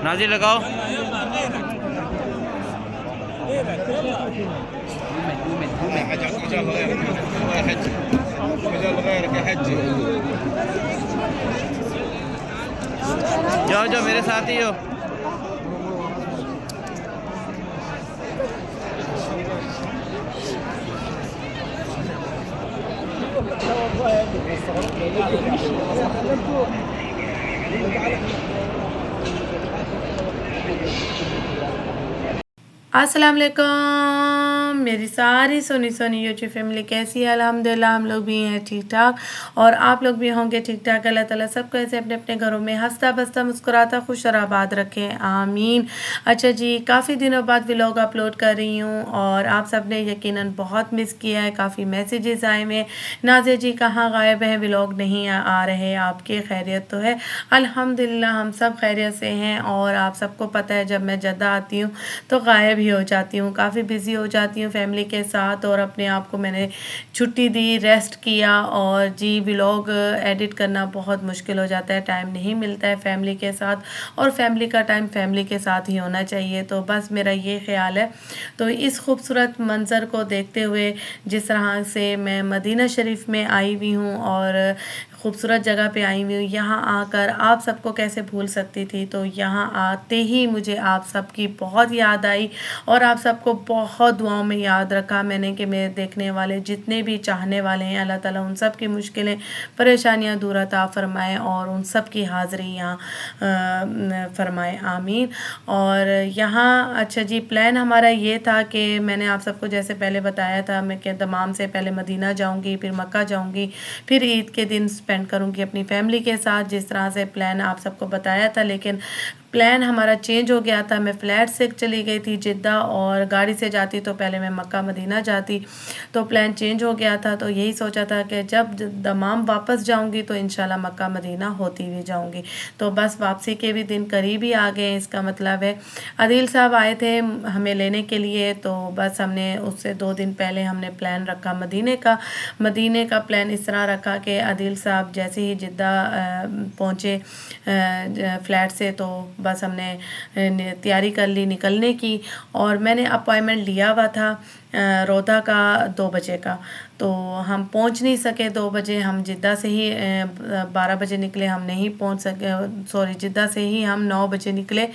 ناظر لگاؤ. جاؤ جاؤ میرے ساتھ ہی ہو. السلام علیکم میری ساری سونی یوٹیوب فیملی کیسی ہے؟ الحمدللہ ہم لوگ بھی ہیں ٹھیک ٹھاک اور آپ لوگ بھی ہوں گے ٹھیک ٹھاک. اللہ تعالیٰ سب کو ایسے اپنے اپنے گھروں میں ہنستا بستا مسکراتا خوش اور آباد رکھیں آمین. اچھا جی، کافی دنوں بعد ولاگ اپلوڈ کر رہی ہوں اور آپ سب نے یقیناً بہت مس کیا ہے. کافی میسیجز آئے ہوئے نازیہ جی کہاں غائب ہیں، ولاگ نہیں آ رہے، آپ کی خیریت تو ہے؟ الحمدللہ ہم سب خیریت سے ہیں اور آپ سب کو پتہ ہے جب میں جدہ آتی ہوں تو غائب ہی ہو جاتی ہوں، کافی بزی ہو جاتی ہوں فیملی کے ساتھ اور اپنے آپ کو میں نے چھٹی دی، ریسٹ کیا. اور جی ولاگ ایڈٹ کرنا بہت مشکل ہو جاتا ہے، ٹائم نہیں ملتا ہے فیملی کے ساتھ اور فیملی کا ٹائم فیملی کے ساتھ ہی ہونا چاہیے. تو بس میرا یہ خیال ہے. تو اس خوبصورت منظر کو دیکھتے ہوئے جس طرح سے میں مدینہ شریف میں آئی ہوئی ہوں اور خوبصورت جگہ پہ آئی ہوئی ہوں، یہاں آ کر آپ سب کو کیسے بھول سکتی تھی. تو یہاں آتے ہی مجھے آپ سب کی بہت یاد آئی اور آپ سب کو بہت دعاؤں میں یاد رکھا میں نے کہ میرے دیکھنے والے جتنے بھی چاہنے والے ہیں اللہ تعالیٰ ان سب کی مشکلیں پریشانیاں دور عطا فرمائے اور ان سب کی حاضری یہاں فرمائے آمین. اور یہاں اچھا جی پلان ہمارا یہ تھا کہ میں نے آپ سب کو جیسے پہلے بتایا تھا میں کہ دمام سے پہلے مدینہ جاؤں گی، پھر مکہ جاؤں گی، پھر عید کے دن اسپینڈ کروں گی اپنی فیملی کے ساتھ جس طرح سے پلان آپ سب کو بتایا تھا. لیکن پلان ہمارا چینج ہو گیا تھا. میں فلیٹ سے چلی گئی تھی جدہ اور گاڑی سے جاتی تو پہلے میں مکہ مدینہ جاتی، تو پلان چینج ہو گیا تھا. تو یہی سوچا تھا کہ جب دمام واپس جاؤں گی تو انشاءاللہ مکہ مدینہ ہوتی ہوئی جاؤں گی. تو بس واپسی کے بھی دن قریب ہی آ گئے. اس کا مطلب ہے عادل صاحب آئے تھے ہمیں لینے کے لیے تو بس ہم نے اس سے 2 دن پہلے ہم نے پلان رکھا مدینے کا پلان اس طرح رکھا کہ عادل صاحب جیسے ہی جدہ پہنچے فلیٹ سے تو بس ہم نے تیاری کر لی نکلنے کی اور میں نے اپائنمنٹ لیا ہوا تھا روضہ کا 2 بجے کا. تو ہم پہنچ نہیں سکے 2 بجے، ہم جدہ سے ہی 12 بجے نکلے، ہم نہیں پہنچ سکے جدہ سے ہی ہم 9 بجے نکلے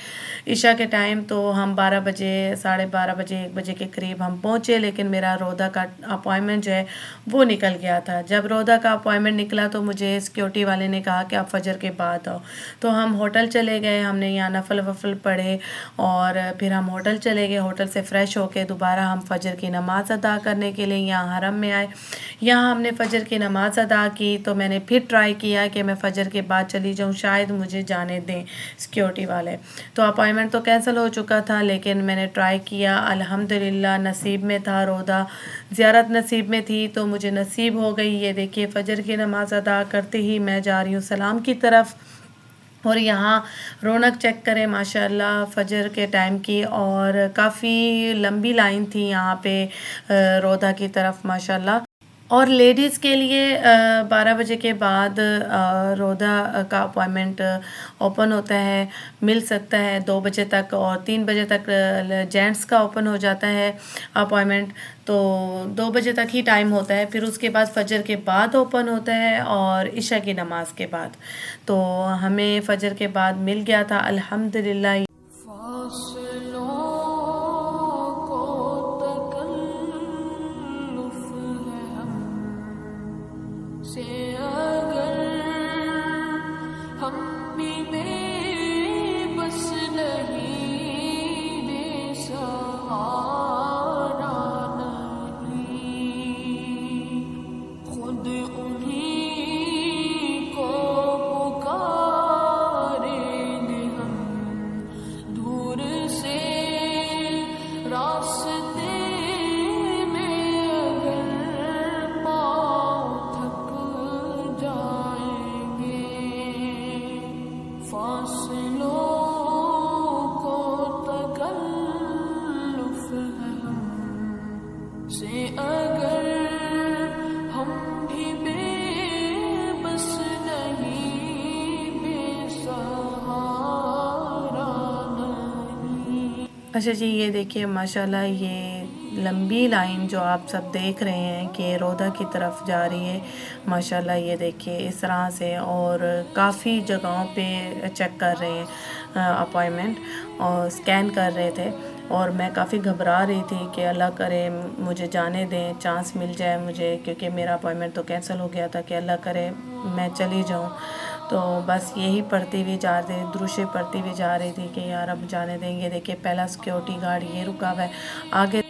عشاء کے ٹائم. تو ہم 12 بجے 12:30 بجے 1 بجے کے قریب ہم پہنچے لیکن میرا روضہ کا اپائنمنٹ جو ہے وہ نکل گیا تھا. جب روضہ کا اپائنمنٹ نکلا تو مجھے سیکیورٹی والے نے کہا کہ آپ فجر کے بعد آؤ. تو ہم ہوٹل چلے گئے، ہم نے یہاں نفل وفل پڑھے اور پھر ہم ہوٹل چلے گئے. ہوٹل سے فریش ہو کے دوبارہ ہم فجر کی نماز ادا کرنے کے لیے یہاں حرم میں آئے. یہاں ہم نے فجر کی نماز ادا کی تو میں نے پھر ٹرائی کیا کہ میں فجر کے بعد چلی جاؤں، شاید مجھے جانے دیں سیکیورٹی والے. تو اپائنمنٹ تو کینسل ہو چکا تھا لیکن میں نے ٹرائی کیا، الحمدللہ نصیب میں تھا، روضہ زیارت نصیب میں تھی تو مجھے نصیب ہو گئی. یہ دیکھیے فجر کی نماز ادا کرتے ہی میں جا رہی ہوں سلام کی طرف اور یہاں رونق چیک کریں ماشاءاللہ فجر کے ٹائم کی اور کافی لمبی لائن تھی یہاں پہ روضہ کی طرف ماشاءاللہ. اور لیڈیز کے لیے 12 بجے کے بعد روضہ کا اپائنمنٹ اوپن ہوتا ہے، مل سکتا ہے 2 بجے تک اور 3 بجے تک جینٹس کا اوپن ہو جاتا ہے اپائنمنٹ. تو 2 بجے تک ہی ٹائم ہوتا ہے، پھر اس کے بعد فجر کے بعد اوپن ہوتا ہے اور عشاء کی نماز کے بعد. تو ہمیں فجر کے بعد مل گیا تھا الحمدللہ. اچھا جی، یہ دیکھیے ماشاءاللہ یہ لمبی لائن جو آپ سب دیکھ رہے ہیں کہ رودا کی طرف جا رہی ہے، ماشاءاللہ یہ دیکھیے اس طرح سے، اور کافی جگہوں پہ چیک کر رہے ہیں اپائنمنٹ اور اسکین کر رہے تھے، اور میں کافی گھبرا رہی تھی کہ اللہ کرے مجھے جانے دیں، چانس مل جائے مجھے، کیونکہ میرا اپائنمنٹ تو کینسل ہو گیا تھا، کہ اللہ کرے میں چلی جاؤں۔ تو بس یہی پڑھتی ہوئی جا رہی تھی، دروشے پڑھتی ہوئی جا رہی تھی کہ یا رب جانے دیں گے۔ دیکھیں پہلا سیکیورٹی گارڈ یہ رکا ہوا ہے آگے۔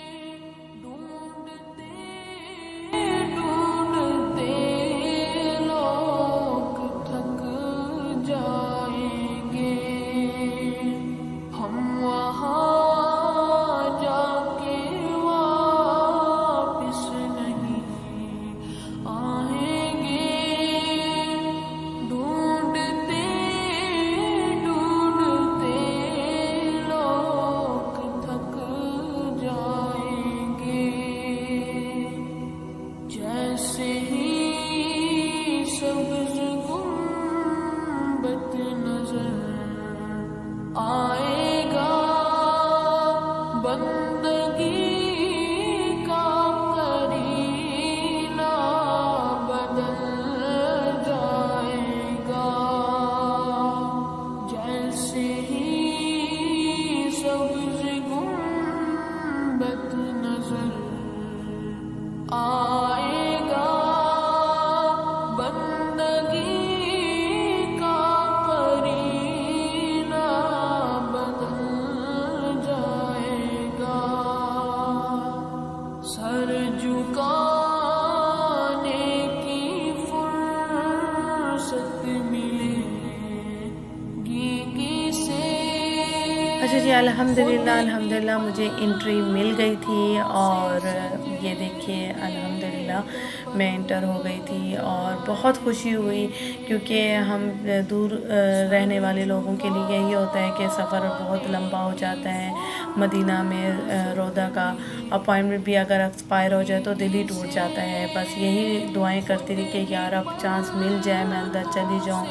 اچھا جی، الحمدللہ مجھے انٹری مل گئی تھی، اور یہ دیکھیے الحمدللہ میں انٹر ہو گئی تھی، اور بہت خوشی ہوئی، کیونکہ ہم دور رہنے والے لوگوں کے لیے یہی ہوتا ہے کہ سفر بہت لمبا ہو جاتا ہے۔ مدینہ میں رودا کا اپائنٹمنٹ بھی اگر ایکسپائر ہو جائے تو دل ہی ٹوٹ جاتا ہے۔ بس یہی دعائیں کرتی رہی کہ یا رب چانس مل جائے، میں اندر چلی جاؤں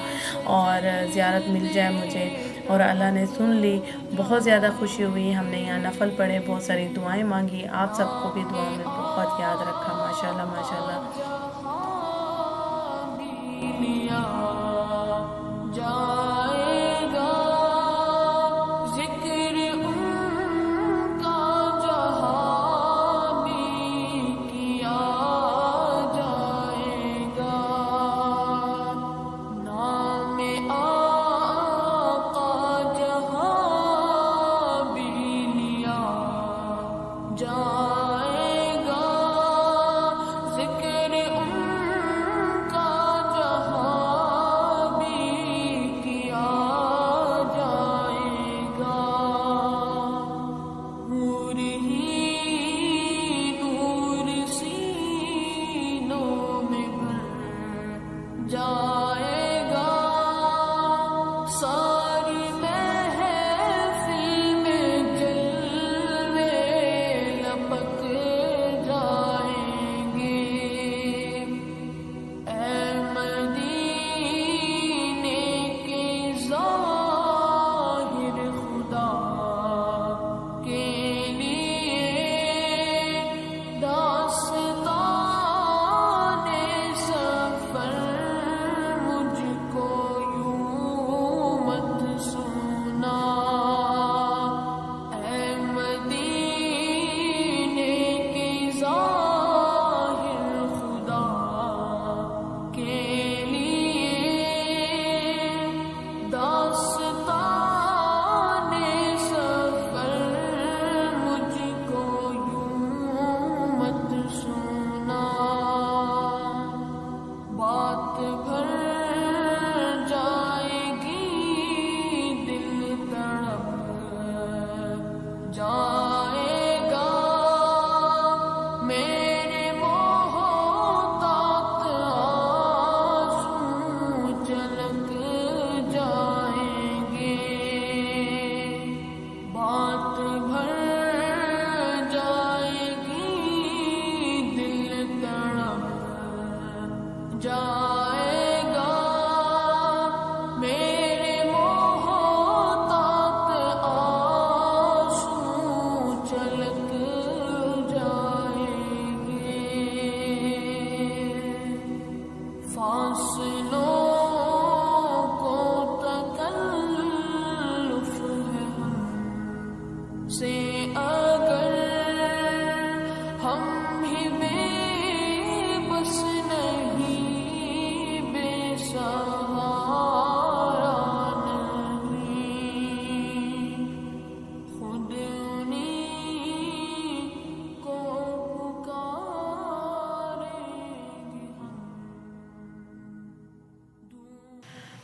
اور زیارت مل جائے مجھے، اور اللہ نے سن لی۔ بہت زیادہ خوشی ہوئی، ہم نے یہاں نفل پڑھے، بہت ساری دعائیں مانگی، آپ سب کو بھی دعاؤں میں بہت یاد رکھا، ماشاءاللہ ماشاءاللہ۔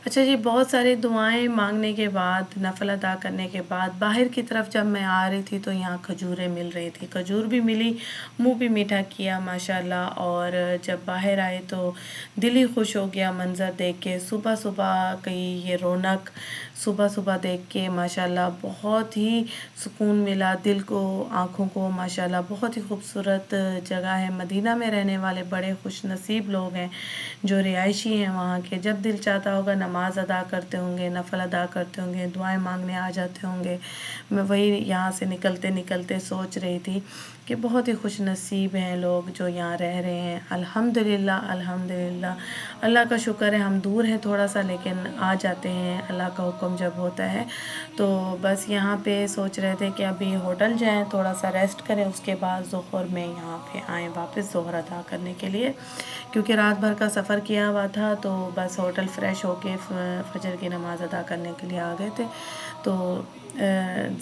اچھا جی، بہت ساری دعائیں مانگنے کے بعد، نفل ادا کرنے کے بعد باہر کی طرف جب میں آ رہی تھی تو یہاں کھجوریں مل رہی تھی، کھجور بھی ملی، منہ بھی میٹھا کیا ماشاءاللہ. اور جب باہر آئے تو دل ہی خوش ہو گیا منظر دیکھ کے. صبح صبح کی یہ رونق صبح صبح دیکھ کے ماشاءاللہ بہت ہی سکون ملا دل کو، آنکھوں کو ماشاءاللہ. بہت ہی خوبصورت جگہ ہے. مدینہ میں رہنے والے بڑے خوش نصیب لوگ ہیں جو رہائشی ہیں وہاں کے. جب دل چاہتا ہوگا نماز ادا کرتے ہوں گے، نفل ادا کرتے ہوں گے، دعائیں مانگنے آ جاتے ہوں گے. میں وہی یہاں سے نکلتے نکلتے سوچ رہی تھی کہ بہت ہی خوش نصیب ہیں لوگ جو یہاں رہ رہے ہیں. الحمدللہ الحمدللہ. اللہ کا شکر ہے. ہم دور ہیں تھوڑا سا لیکن آ جاتے ہیں اللہ کا حکم جب ہوتا ہے. تو بس یہاں پہ سوچ رہے تھے کہ ابھی ہوٹل جائیں، تھوڑا سا ریسٹ کریں، اس کے بعد ظہر میں یہاں پہ آئیں واپس ظہر ادا کرنے کے لیے، کیونکہ رات بھر کا سفر کیا ہوا تھا. تو بس ہوٹل فریش ہو کے فجر کی نماز ادا کرنے کے لیے آ گئے تھے. تو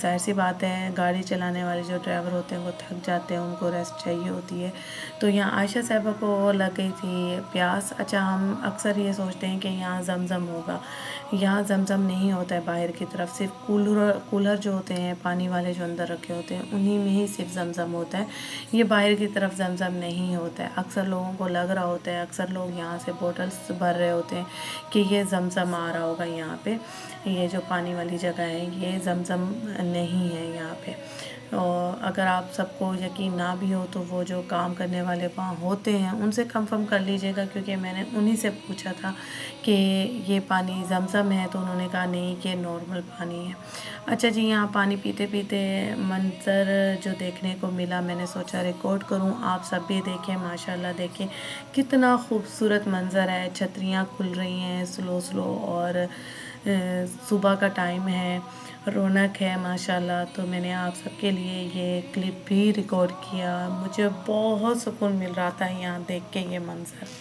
ظاہر سی بات ہے گاڑی چلانے والے جو ڈرائیور ہوتے ہیں وہ تھک جاتے ہیں، ان کو ریسٹ چاہیے ہوتی ہے. تو یہاں عائشہ صاحبہ کو لگ گئی تھی پیاس. اچھا، ہم اکثر یہ سوچتے ہیں کہ یہاں زمزم ہوگا، یہاں زمزم نہیں ہوتا ہے. باہر کی طرف صرف کولر جو ہوتے ہیں پانی والے جو اندر رکھے ہوتے ہیں انہی میں ہی صرف زمزم ہوتا ہے. یہ باہر کی طرف زمزم نہیں ہوتا ہے. اکثر لوگوں کو لگ رہا ہوتا ہے، اکثر لوگ یہاں سے بوٹلز بھر رہے ہوتے ہیں کہ یہ زمزم آ رہا ہوگا یہاں پہ. یہ جو پانی والی جگہ ہے یہ زمزم نہیں ہے یہاں پہ. اور اگر آپ سب کو یقین نہ بھی ہو تو وہ جو کام کرنے والے وہاں ہوتے ہیں ان سے کنفرم کر لیجئے گا، کیونکہ میں نے انہی سے پوچھا تھا کہ یہ پانی زمزم ہے تو انہوں نے کہا نہیں کہ نارمل پانی ہے. اچھا جی، یہاں پانی پیتے پیتے منظر جو دیکھنے کو ملا میں نے سوچا ریکارڈ کروں، آپ سب بھی دیکھیں. ماشاءاللہ دیکھیں کتنا خوبصورت منظر ہے. چھتریاں کھل رہی ہیں سلو سلو اور صبح کا ٹائم ہے، رونق ہے ماشاءاللہ. تو میں نے آپ سب کے لیے یہ کلپ بھی ریکارڈ کیا. مجھے بہت سکون مل رہا تھا یہاں دیکھ کے یہ منظر.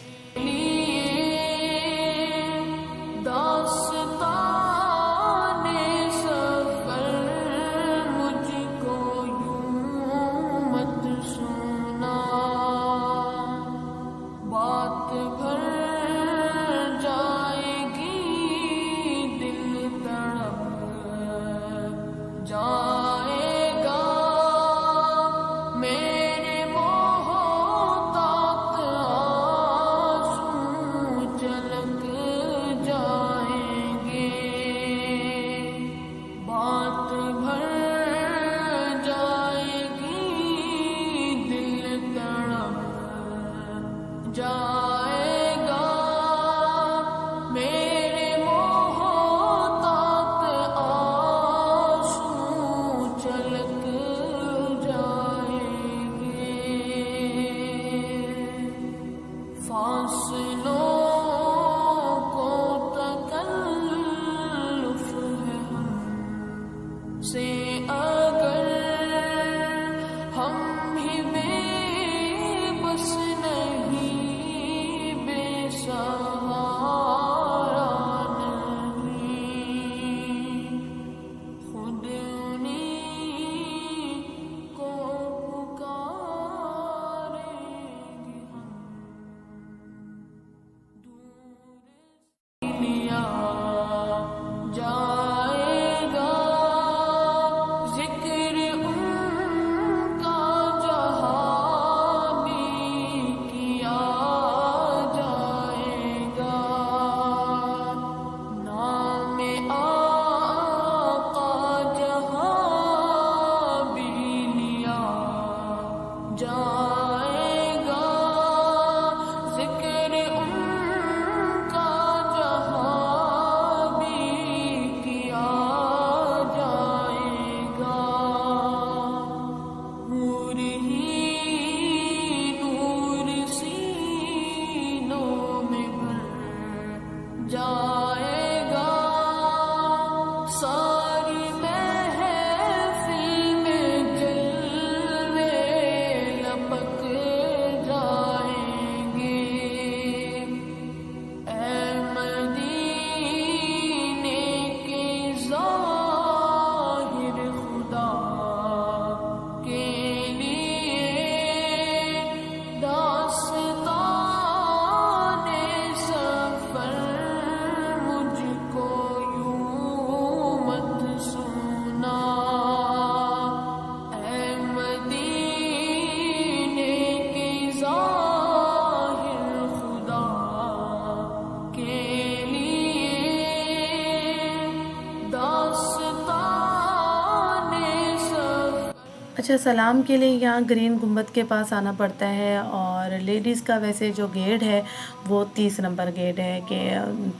اچھا، سلام کے لیے یہاں گرین گنبد کے پاس آنا پڑتا ہے، اور لیڈیز کا ویسے جو گیٹ ہے وہ 30 نمبر گیٹ ہے، کہ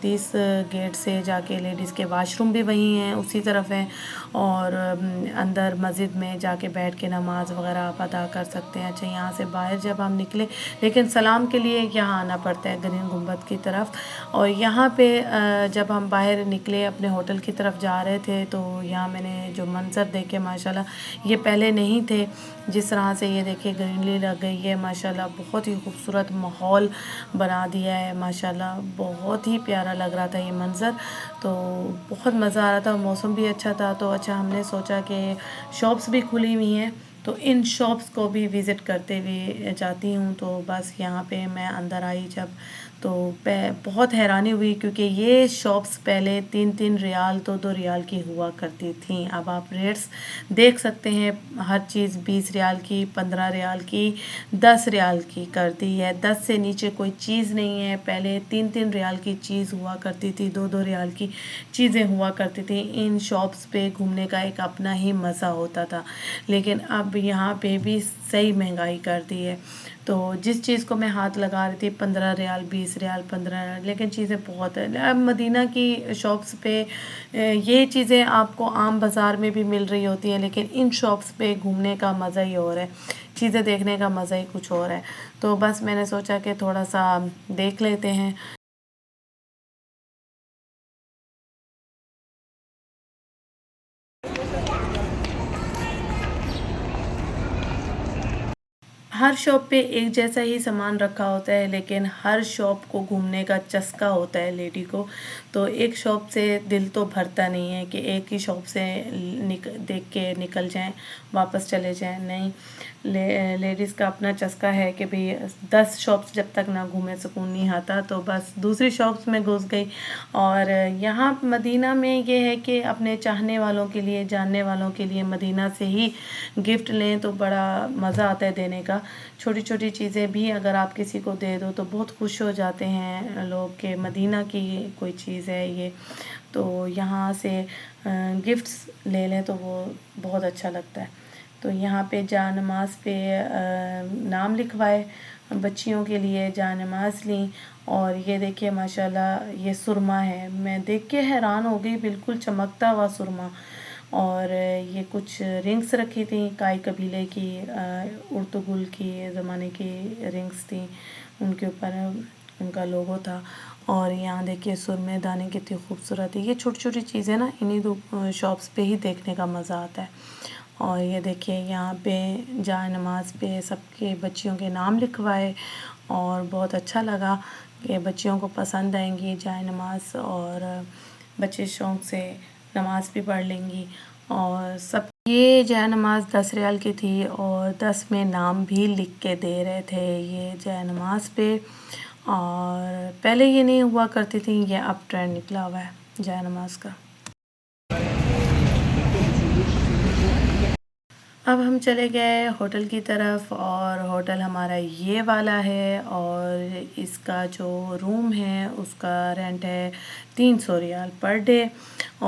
30 گیٹ سے جا کے لیڈیز کے واش روم بھی وہیں ہیں، اسی طرف ہیں، اور اندر مسجد میں جا کے بیٹھ کے نماز وغیرہ آپ ادا کر سکتے ہیں۔ اچھا، یہاں سے باہر جب ہم نکلے، لیکن سلام کے لیے یہاں آنا پڑتا ہے گرین گنبد کی طرف، اور یہاں پہ جب ہم باہر نکلے اپنے ہوٹل کی طرف جا رہے تھے تو یہاں میں نے جو منظر دیکھے ماشاءاللہ یہ پہلے نہیں تھے، جس طرح سے یہ دیکھیں گرینری لگ گئی ہے ماشاءاللہ، بہت ہی خوبصورت ماحول بنا دیا ہے ماشاءاللہ، بہت ہی پیارا لگ رہا تھا یہ منظر، تو بہت مزہ آ رہا تھا، موسم بھی اچھا تھا، تو اچھا ہم نے سوچا کہ شاپس بھی کھلی ہوئی ہیں تو ان شاپس کو بھی وزٹ کرتے ہوئے جاتی ہوں، تو بس یہاں پہ میں اندر آئی جب تو بہت حیرانی ہوئی، کیونکہ یہ شاپس پہلے 3 ریال 2 ریال کی ہوا کرتی تھیں، اب آپ ریٹس دیکھ سکتے ہیں، ہر چیز 20 ریال کی، 15 ریال کی، 10 ریال کی کر دی ہے، 10 سے نیچے کوئی چیز نہیں ہے، پہلے 3 ریال کی چیز ہوا کرتی تھی، 2 ریال کی چیزیں ہوا کرتی تھیں، ان شاپس پہ گھومنے کا ایک اپنا ہی مزہ ہوتا تھا، لیکن اب یہاں پہ بھی صحیح مہنگائی کر دی ہے، تو جس چیز کو میں ہاتھ لگا رہی تھی 15 ریال 20 ریال 15 ریال، لیکن چیزیں بہت ہیں، اب مدینہ کی شاپس پہ یہ چیزیں آپ کو عام بازار میں بھی مل رہی ہوتی ہیں، لیکن ان شاپس پہ گھومنے کا مزہ ہی اور ہے، چیزیں دیکھنے کا مزہ ہی کچھ اور ہے، تو بس میں نے سوچا کہ تھوڑا سا دیکھ لیتے ہیں۔ ہر شاپ پہ ایک جیسا ہی سامان رکھا ہوتا ہے، لیکن ہر شاپ کو گھومنے کا چسکا ہوتا ہے لیڈی کو، تو ایک شاپ سے دل تو بھرتا نہیں ہے کہ ایک ہی شاپ سے دیکھ کے نکل جائیں واپس چلے جائیں، نہیں، لیڈیز کا اپنا چسکا ہے کہ بھئی 10 شاپس جب تک نہ گھومے سکون نہیں آتا، تو بس دوسری شاپس میں گھس گئی، اور یہاں مدینہ میں یہ ہے کہ اپنے چاہنے والوں کے لیے، جاننے والوں کے لیے مدینہ سے ہی گفٹ لیں تو بڑا مزہ آتا ہے دینے کا، چھوٹی چھوٹی چیزیں بھی اگر آپ کسی کو دے دو تو بہت خوش ہو جاتے ہیں لوگ کہ مدینہ کی کوئی چیز ہے یہ، تو یہاں سے گفٹس لے لیں تو وہ بہت اچھا لگتا ہے، تو یہاں پہ جا نماز پہ نام لکھوائے، بچیوں کے لیے جا نماز لیں، اور یہ دیکھیے ماشاءاللہ یہ سرما ہے، میں دیکھ کے حیران ہو گئی، بالکل چمکتا ہوا سرما، اور یہ کچھ رنگس رکھی تھیں کائی قبیلے کی، ارطغرل کی زمانے کی رنگس تھیں، ان کے اوپر ان کا لوگو تھا، اور یہاں دیکھیے سرمے دانے کتنی خوبصورت ہے، یہ چھوٹی چھوٹی چیزیں نا انہی دو شاپس پہ ہی دیکھنے کا مزہ آتا ہے، اور یہ دیکھیے یہاں پہ جائے نماز پہ سب کے بچیوں کے نام لکھوائے، اور بہت اچھا لگا کہ بچیوں کو پسند آئیں گی جائے نماز، اور بچے شوق سے نماز بھی پڑھ لیں گی، اور سب یہ جائے نماز 10 ریال کی تھی، اور 10 میں نام بھی لکھ کے دے رہے تھے یہ جائے نماز پہ، اور پہلے یہ نہیں ہوا کرتی تھی، یہ اب ٹرینڈ نکلا ہوا ہے جائے نماز کا۔ اب ہم چلے گئے ہوٹل کی طرف، اور ہوٹل ہمارا یہ والا ہے، اور اس کا جو روم ہے اس کا رینٹ ہے 300 ریال پر ڈے،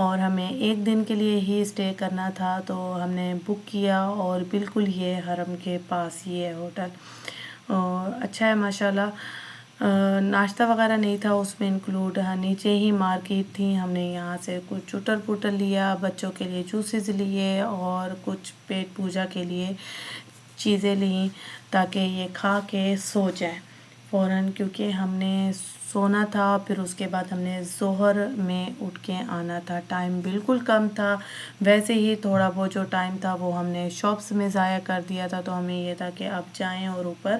اور ہمیں 1 دن کے لیے ہی اسٹے کرنا تھا، تو ہم نے بک کیا، اور بالکل یہ حرم کے پاس یہ ہے ہوٹل، اور اچھا ہے ماشاءاللہ، ناشتہ وغیرہ نہیں تھا اس میں انکلوڈ، نیچے ہی مارکیٹ تھی، ہم نے یہاں سے کچھ چٹر پوٹر لیا، بچوں کے لیے جوسز لیے، اور کچھ پیٹ پوجا کے لیے چیزیں لیں تاکہ یہ کھا کے سو جائیں فوراً، کیونکہ ہم نے سونا تھا، پھر اس کے بعد ہم نے ظہر میں اٹھ کے آنا تھا، ٹائم بالکل کم تھا، ویسے ہی تھوڑا وہ جو ٹائم تھا وہ ہم نے شاپس میں ضائع کر دیا تھا، تو ہمیں یہ تھا کہ اب جائیں اور اوپر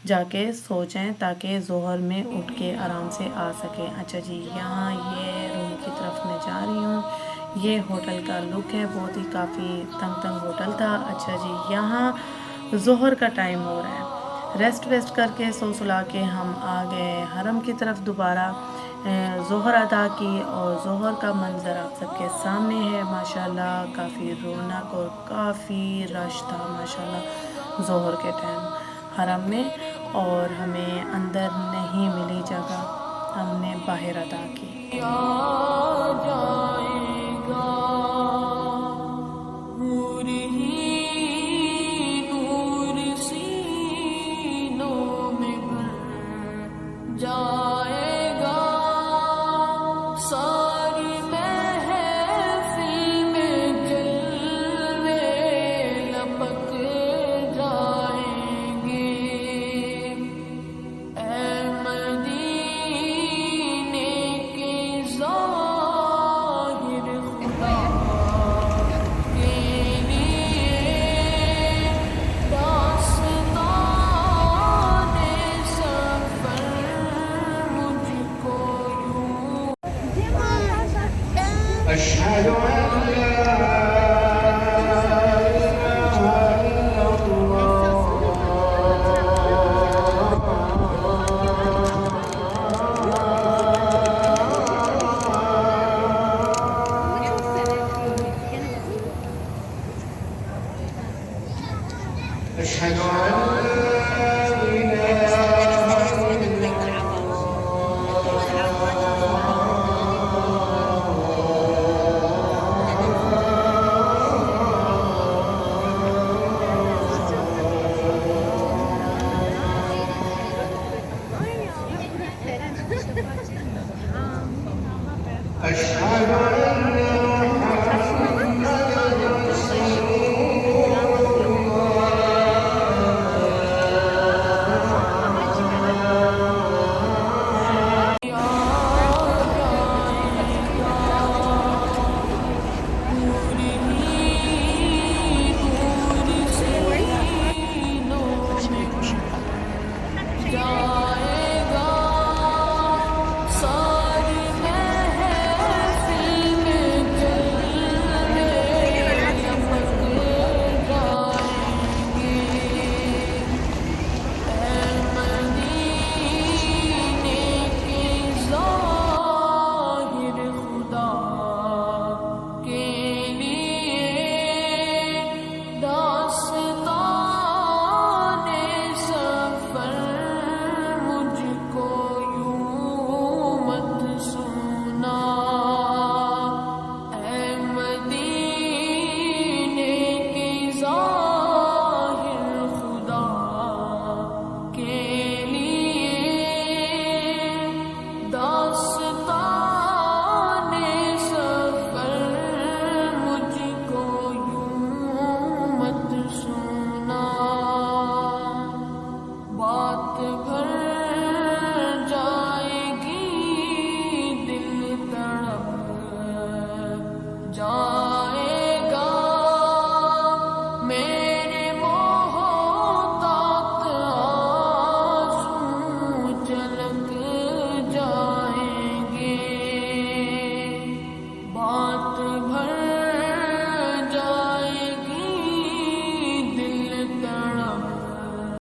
جا کے سو جائیں تاکہ ظہر میں اٹھ کے آرام سے آ سکیں۔ اچھا جی، یہاں یہ روم کی طرف میں جا رہی ہوں، یہ ہوٹل کا لک ہے، بہت ہی کافی تنگ ہوٹل تھا۔ اچھا جی، یہاں ظہر کا ٹائم ہو رہا ہے، ریسٹ ویسٹ کر کے سو سلا کے ہم آ گئے حرم کی طرف دوبارہ، ظہر ادا کی، اور ظہر کا منظر آپ سب کے سامنے ہے ماشاءاللہ، کافی رونق اور کافی رش تھا ماشاءاللہ ظہر کے ٹائم حرم میں، اور ہمیں اندر نہیں ملی جگہ، ہم نے باہر ادا کی۔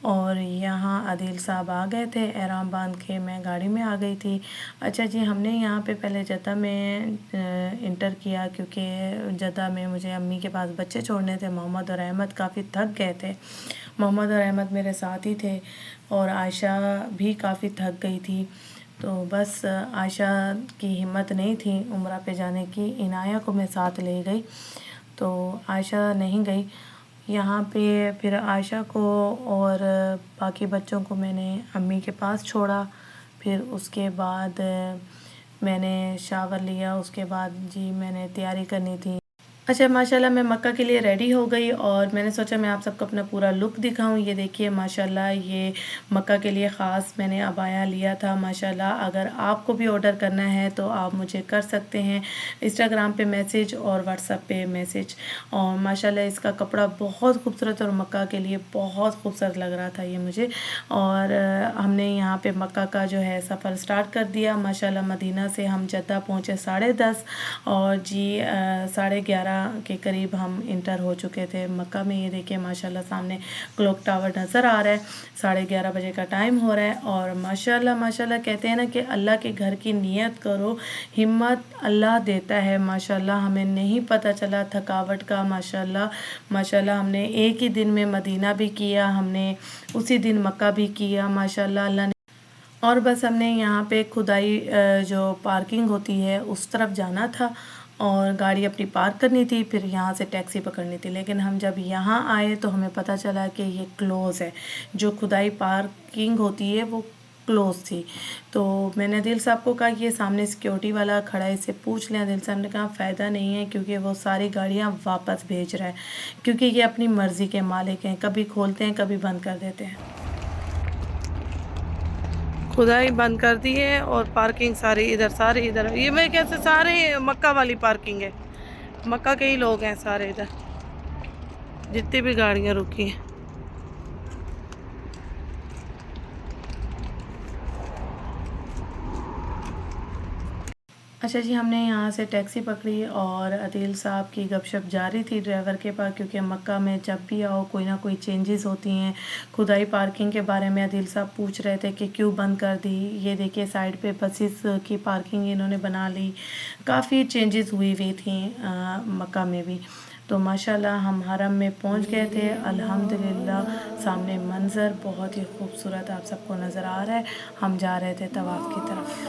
اور یہاں عدیل صاحب آ گئے تھے احرام باندھ کے، میں گاڑی میں آ گئی تھی۔ اچھا جی، ہم نے یہاں پہ پہلے جدہ میں انٹر کیا، کیونکہ جدہ میں مجھے امی کے پاس بچے چھوڑنے تھے۔ محمد اور احمد کافی تھک گئے تھے، محمد اور احمد میرے ساتھ ہی تھے، اور عائشہ بھی کافی تھک گئی تھی۔ تو بس عائشہ کی ہمت نہیں تھی عمرہ پہ جانے کی، عنایہ کو میں ساتھ لے گئی، تو عائشہ نہیں گئی۔ یہاں پہ پھر عائشہ کو اور باقی بچوں کو میں نے امی کے پاس چھوڑا، پھر اس کے بعد میں نے شاور لیا، اس کے بعد جی میں نے تیاری کرنی تھی۔ اچھا ماشاءاللہ میں مکہ کے لیے ریڈی ہو گئی، اور میں نے سوچا میں آپ سب کو اپنا پورا لک دکھاؤں۔ یہ دیکھیے ماشاءاللہ یہ مکہ کے لیے خاص میں نے عبایا لیا تھا ماشاءاللہ۔ اگر آپ کو بھی آرڈر کرنا ہے تو آپ مجھے کر سکتے ہیں، انسٹاگرام پہ میسیج اور واٹس ایپ پہ میسیج۔ اور ماشاءاللہ اس کا کپڑا بہت خوبصورت، اور مکہ کے لیے بہت خوبصورت لگ رہا تھا یہ مجھے۔ اور ہم نے یہاں پہ مکہ کا جو ہے سفر سٹارٹ کر دیا ماشاءاللہ۔ مدینہ سے ہم جدہ پہنچے 10:30، اور جی 11:30 کے قریب ہم انٹر ہو چکے تھے مکہ میں۔ یہ دیکھیں ماشاءاللہ سامنے کلوک ٹاور نظر آ رہا ہے، 11:30 بجے کا ٹائم ہو رہا ہے۔ اور ماشاءاللہ ماشاءاللہ کہتے ہیں نا کہ اللہ کے گھر کی نیت کرو، ہمت اللہ دیتا ہے ماشاءاللہ۔ ہمیں نہیں پتہ چلا تھکاوٹ کا ماشاءاللہ۔ ماشاءاللہ ہم نے ایک ہی دن میں مدینہ بھی کیا، ہم نے اسی دن مکہ بھی کیا ماشاءاللہ اللہ نے۔ اور بس ہم نے یہاں پہ کھدائی جو پارکنگ ہوتی ہے اس طرف جانا تھا، اور گاڑی اپنی پارک کرنی تھی، پھر یہاں سے ٹیکسی پکڑنی تھی۔ لیکن ہم جب یہاں آئے تو ہمیں پتہ چلا کہ یہ کلوز ہے، جو کھدائی پارکنگ ہوتی ہے وہ کلوز تھی۔ تو میں نے عدیل صاحب کو کہا کہ یہ سامنے سیکیورٹی والا کھڑا ہے، اس سے پوچھ لیں۔ عدیل صاحب نے کہا فائدہ نہیں ہے، کیونکہ وہ ساری گاڑیاں واپس بھیج رہا ہے، کیونکہ یہ اپنی مرضی کے مالک ہیں، کبھی کھولتے ہیں کبھی بند کر دیتے ہیں۔ کھدائی بند کر دی ہے، اور پارکنگ ساری ادھر، یہ میں کیسے سارے مکہ والی پارکنگ ہے، مکہ کے ہی لوگ ہیں سارے ادھر، جتنی بھی گاڑیاں رکی ہیں۔ اچھا جی، ہم نے یہاں سے ٹیکسی پکڑی، اور عدیل صاحب کی گپ شپ جاری تھی ڈرائیور کے پاس، کیونکہ مکہ میں جب بھی آؤ کوئی نہ کوئی چینجز ہوتی ہیں۔ کھدائی پارکنگ کے بارے میں عدیل صاحب پوچھ رہے تھے کہ کیوں بند کر دی۔ یہ دیکھیے سائڈ پہ بسیز کی پارکنگ انہوں نے بنا لی، کافی چینجز ہوئی تھیں مکہ میں بھی۔ تو ماشاءاللہ ہم حرم میں پہنچ گئے تھے الحمدللہ۔ سامنے منظر بہت ہی خوبصورت آپ سب کو نظر آ رہا ہے۔ ہم جا رہے تھے طواف کی طرف۔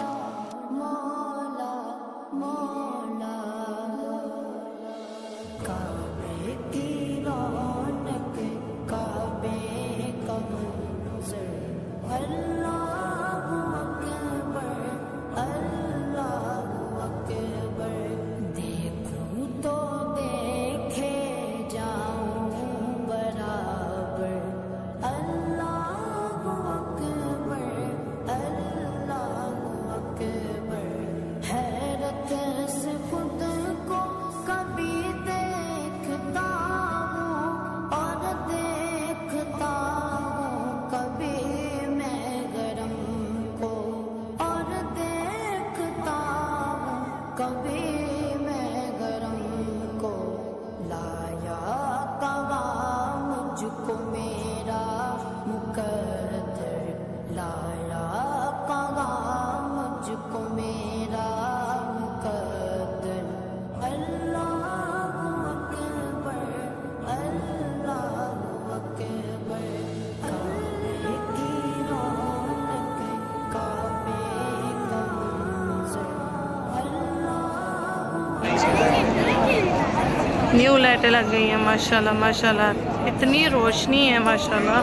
نیو لائٹیں لگ گئی ہیں ماشاءاللہ ماشاءاللہ، اتنی روشنی ہے ماشاءاللہ۔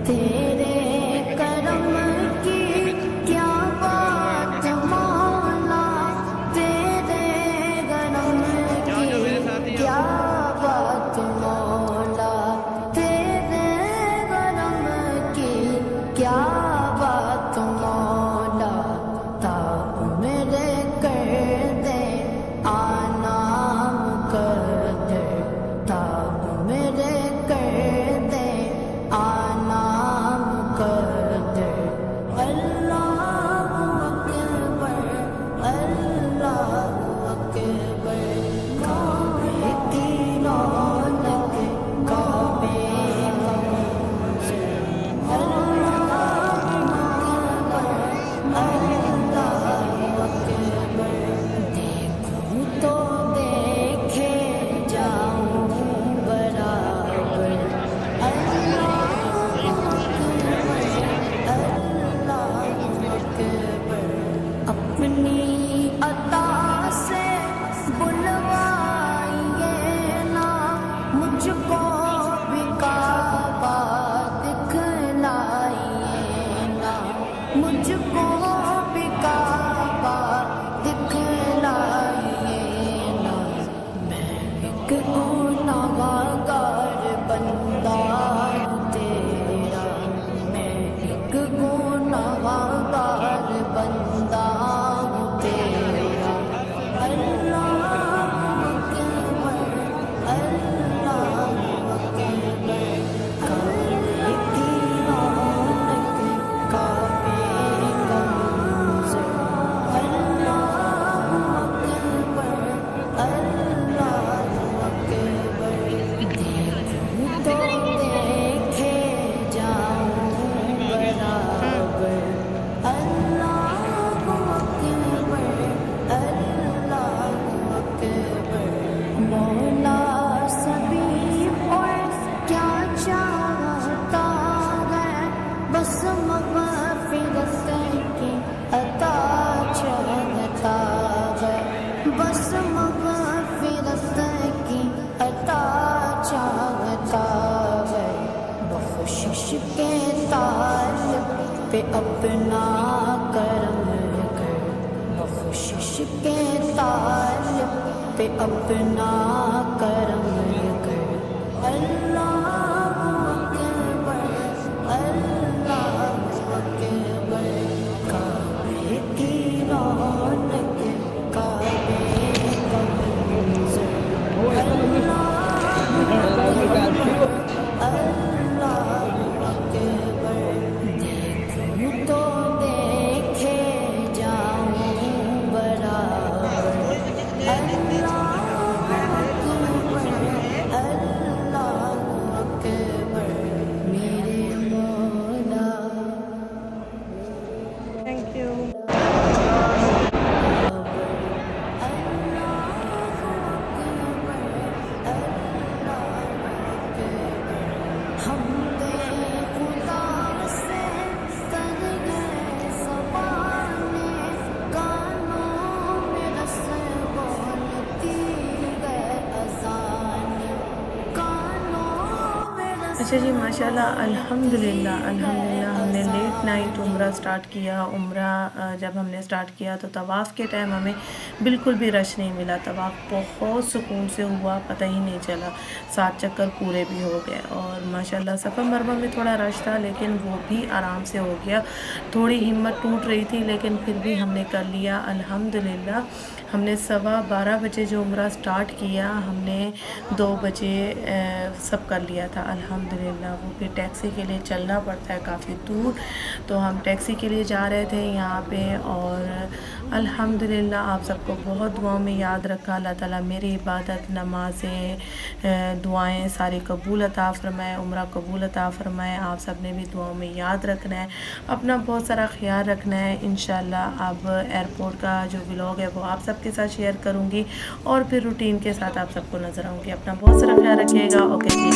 تیرے کرم کی کیا بات مولا، تیرے کرم کی کیا بات مولا، تیرے کرم کی کیا بات مولا، تاب میرے کر دے آنا مقدر، تاب میرے کر دے آنا مقدر، اللہ اکبر اللہ اکبر، کعبے کی رونق کعبے کا منظر، اللہ اکبر اللہ اکبر، دیکھوں تو دیکھے جاؤں برابر، اللہ اکبر، اپنی عطا سے بلوائیے نا مجھ کو بھی کعبہ دکھلائیے نا، مجھ کو بھی کعبہ دکھلائیے نا، میں ایک گنہگار بندہ ہوں تیرا، میں ایک گنہگار بندہ ہوں تیرا، اللہ اکبر اللہ اکبر، کعبے کی رونق کعبے کا منظر، اللہ اکبر اللہ اکبر، دیکھوں تو دیکھے جاؤں برابر، اللہ اکبر اللہ اکبر، مولا سبھی اور کیا چاہتا ہے، بس مغفرت کی عطا چاہتا ہے، بس مغفرت کی عطا چاہتا ہے، بخشش کے طالب پہ اپنا کرم کر، بخشش کے طالب پہ اپنا کرم کر، اللہ اکبر اللہ اکبر، کعبے کی رونق کعبے کا منظر، اللہ اللہ اکبر، دیکھوں تو دیکھے جاؤں برابر، اللہ اکبر اللہ اکبر، میرے مولا تھینک یو. ہم دے خدا سے کر گئے زبانے، کانوں میں رس بولتی گئے اذانے، کانوں میں رس اچھا جی ماشاءاللہ الحمدللہ الحمدللہ، ہم نے لیٹ نائٹ عمرہ سٹارٹ کیا. عمرہ جب ہم نے سٹارٹ کیا تو طواف کے ٹائم ہمیں بالکل بھی رش نہیں ملا، طواف بہت سکون سے ہوا، پتہ ہی نہیں چلا، 7 چکر پورے بھی ہو گئے. اور ماشاءاللہ صفا مروہ میں تھوڑا رش تھا لیکن وہ بھی آرام سے ہو گیا، تھوڑی ہمت ٹوٹ رہی تھی لیکن پھر بھی ہم نے کر لیا الحمدللہ. ہم نے 12:15 بجے جو عمرہ سٹارٹ کیا، ہم نے 2 بجے سب کر لیا تھا الحمدللہ. وہ پھر ٹیکسی کے لیے چلنا پڑتا ہے کافی دور، تو ہم ٹیکسی کے لیے جا رہے تھے یہاں پہ. اور الحمدللہ آپ سب کو بہت دعاؤں میں یاد رکھا. اللہ تعالیٰ میری عبادت، نمازیں، دعائیں ساری قبول عطا فرمائے، عمرہ قبول عطا فرمائے. آپ سب نے بھی دعاؤں میں یاد رکھنا ہے، اپنا بہت سارا خیال رکھنا ہے. انشاءاللہ اب ایئرپورٹ کا جو ولاگ ہے وہ آپ سب کے ساتھ شیئر کروں گی اور پھر روٹین کے ساتھ آپ سب کو نظر آؤں گی. اپنا بہت سارا خیال رکھیے گا. اوکے جی.